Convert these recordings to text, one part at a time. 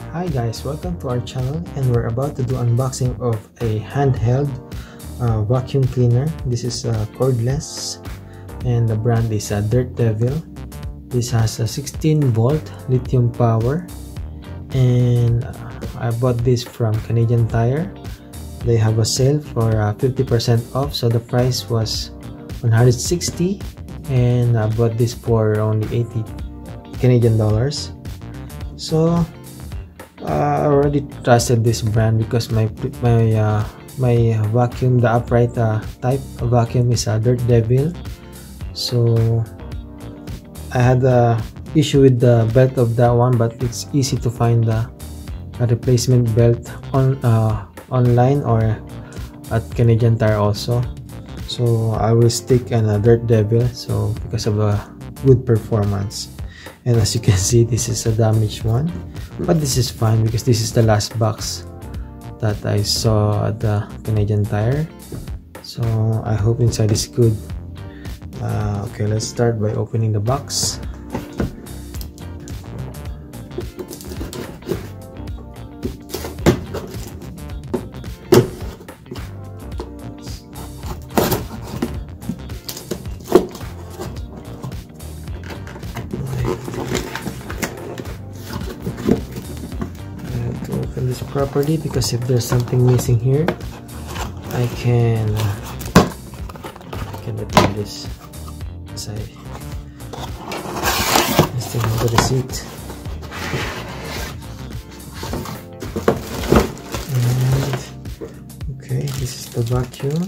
Hi guys, welcome to our channel, and we're about to do unboxing of a handheld vacuum cleaner. This is cordless and the brand is Dirt Devil. This has a 16-volt lithium power, and I bought this from Canadian Tire. They have a sale for 50% off, so the price was 160, and I bought this for only 80 Canadian dollars. So I already trusted this brand because my vacuum, the upright type of vacuum, is a Dirt Devil. So I had a issue with the belt of that one, but it's easy to find a replacement belt online or at Canadian Tire also. So I will stick on a Dirt Devil, so because of a good performance. And as you can see, this is a damaged one, but this is fine because this is the last box that I saw at the Canadian Tire. So I hope inside is good. Okay, let's start by opening the box. This properly, because if there's something missing here, I can return this aside. I still have the receipt, and okay, this is the vacuum.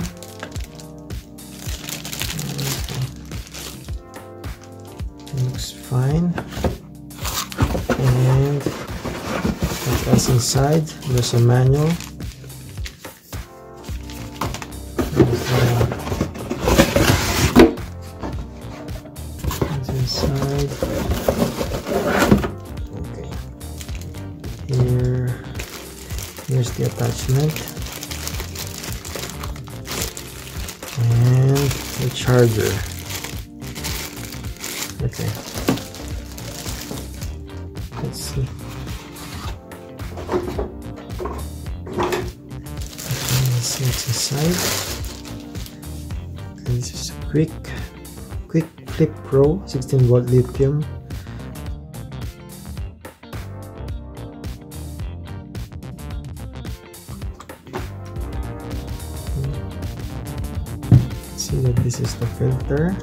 It looks fine, and what's inside? There's a manual. What's inside? Okay. Here's the attachment and the charger. Okay. Let's see. See what's inside. Okay, this is a quick flip pro 16-volt lithium. See that this is the filter.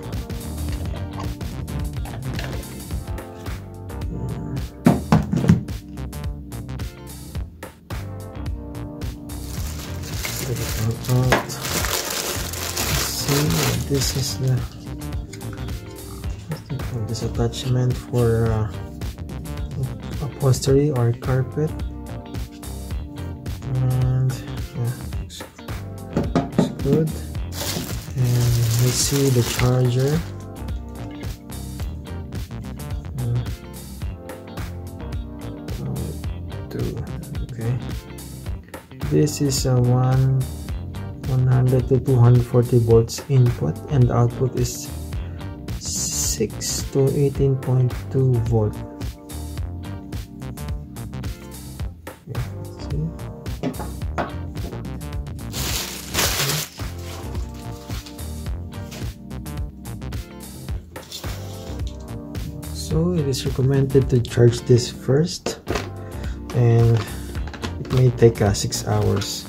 Let's see, this is this attachment for upholstery or carpet, and yeah, looks good. And let's see the charger. Okay, this is a 100 to 240 volts input, and the output is 6 to 18.2 volt. So it is recommended to charge this first, and it may take 6 hours.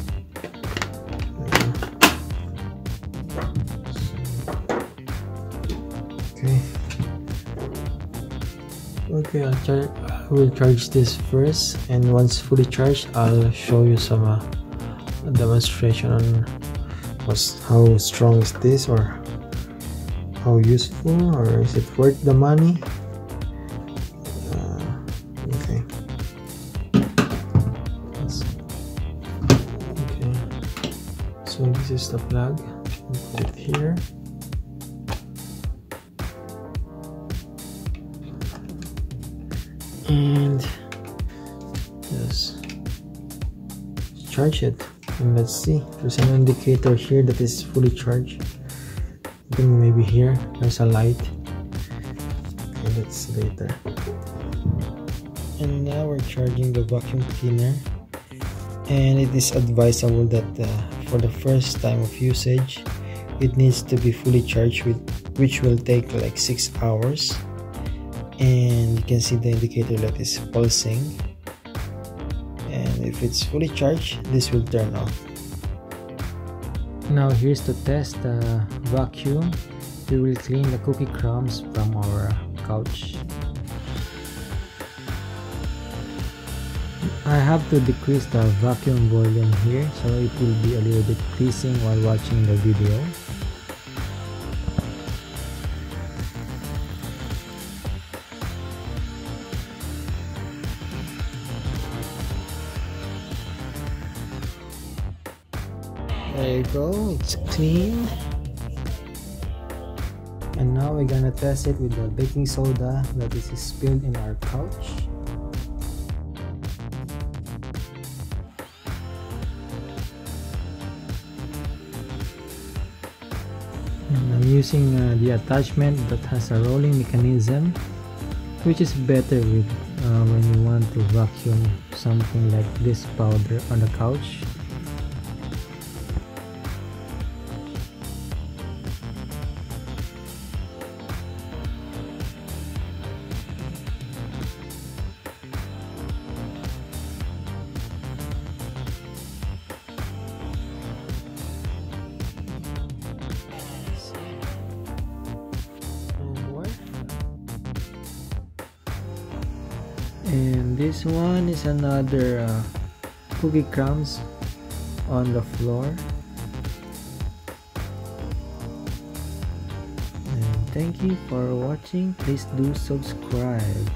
Okay, I will charge this first, and once fully charged, I'll show you some demonstration on how strong is this, or how useful, or is it worth the money. Okay. Okay, so this is the plug. Put it here. And just charge it, and let's see, there's an indicator here that is fully charged. I think maybe here there's a light. Okay, let's see later. And now we're charging the vacuum cleaner, and it is advisable that for the first time of usage it needs to be fully charged, which will take like 6 hours. And you can see the indicator that is pulsing, and if it's fully charged, this will turn off. Now here's to test the vacuum. We will clean the cookie crumbs from our couch. I have to decrease the vacuum volume here so it will be a little bit pleasing while watching the video. There you go, it's clean. And now we're gonna test it with the baking soda that is spilled in our couch. And I'm using the attachment that has a rolling mechanism, which is better with when you want to vacuum something like this powder on the couch. And this one is another cookie crumbs on the floor. And thank you for watching. Please do subscribe.